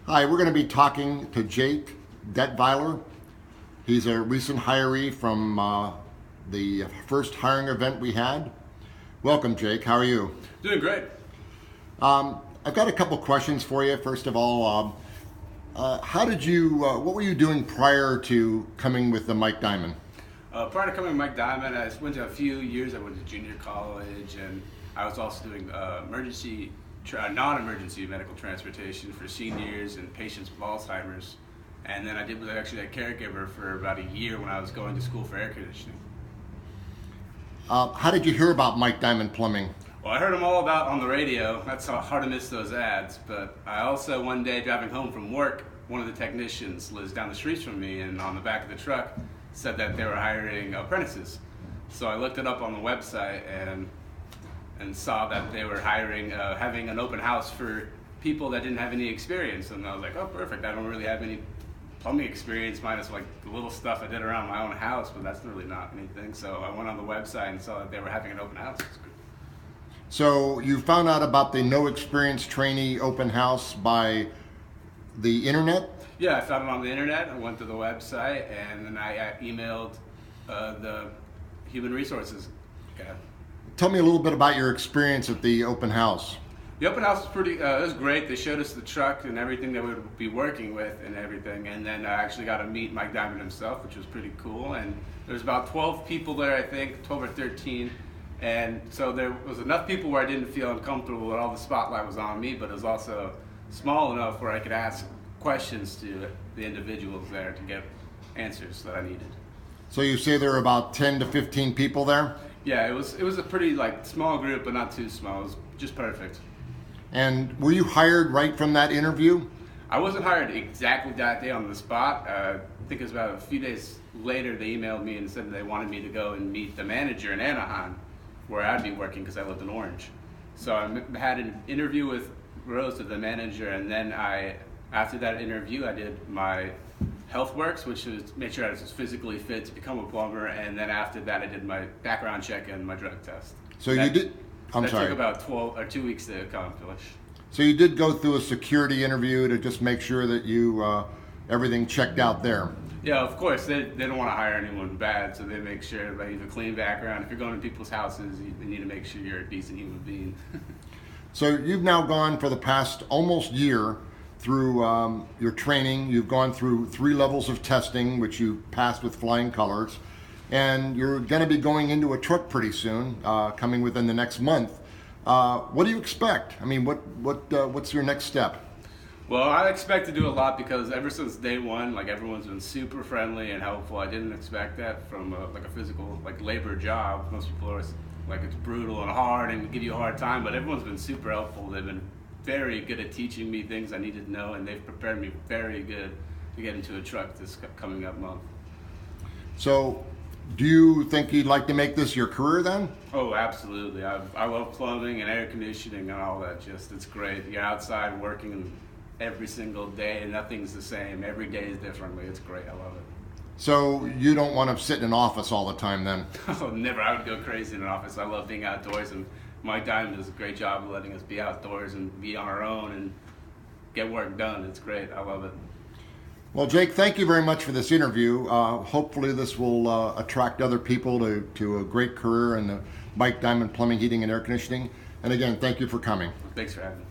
Hi, we're going to be talking to Jake Detweiler. He's a recent hiree from the first hiring event we had. Welcome, Jake. How are you? Doing great. I've got a couple questions for you. First of all, what were you doing prior to coming with the Mike Diamond? Prior to coming to Mike Diamond, I went to a few years. I went to junior college, and I was also doing non-emergency medical transportation for seniors and patients with Alzheimer's. And then I was actually a caregiver for about a year when I was going to school for air conditioning. How did you hear about Mike Diamond Plumbing? Well, I heard them all about on the radio. That's how hard to miss those ads. But I also, one day driving home from work, one of the technicians lives down the street from me, and on the back of the truck said that they were hiring apprentices. So I looked it up on the website and saw that they were hiring, having an open house for people that didn't have any experience. And I was like, oh, perfect. I don't really have any plumbing experience minus like the little stuff I did around my own house, but that's really not anything. So I went on the website and saw that they were having an open house. So you found out about the no experience trainee open house by the internet? Yeah, I found it on the internet. I went to the website and then I emailed the human resources guy. Tell me a little bit about your experience at the open house. The open house was it was great. They showed us the truck and everything that we would be working with and everything. And then I actually got to meet Mike Diamond himself, which was pretty cool. And there was about 12 people there, I think, 12 or 13. And so there was enough people where I didn't feel uncomfortable and all the spotlight was on me, but it was also small enough where I could ask questions to the individuals there to get answers that I needed. So you say there were about 10 to 15 people there? Yeah, it was a pretty small group, but not too small. It was just perfect. And were you hired right from that interview? I wasn't hired exactly that day on the spot. I think it was about a few days later they emailed me and said they wanted me to go and meet the manager in Anaheim, where I'd be working because I lived in Orange. So I had an interview with Rose, the manager, and then after that interview, I did my health works, which was make sure I was physically fit to become a plumber, and then after that, I did my background check and my drug test. So that, you did. That took about 2 weeks to accomplish. So you did go through a security interview to just make sure that you everything checked out there. Yeah, of course. They don't want to hire anyone bad, so they make sure that you have a clean background. If you're going to people's houses, they need to make sure you're a decent human being. So you've now gone for the past almost year through your training. You've gone through 3 levels of testing, which you passed with flying colors. And you're going to be going into a truck pretty soon, coming within the next month. What do you expect? I mean, what's your next step? Well, I expect to do a lot because ever since day one, everyone's been super friendly and helpful. I didn't expect that from a physical labor job. Most people are it's brutal and hard and give you a hard time, but everyone's been super helpful. They've been very good at teaching me things I needed to know, and they've prepared me very good to get into a truck this coming up month. So, do you think you'd like to make this your career then? Oh, absolutely. I love plumbing and air conditioning and all that. It's great. You're outside working every single day and nothing's the same. Every day is differently. It's great. I love it. So you don't want to sit in an office all the time then? Oh, never. I would go crazy in an office. I love being outdoors, and Mike Diamond does a great job of letting us be outdoors and be on our own and get work done. It's great. I love it. Well, Jake, thank you very much for this interview. Hopefully this will attract other people to a great career in the Mike Diamond Plumbing, Heating, and Air Conditioning. And again, thank you for coming. Thanks for having me.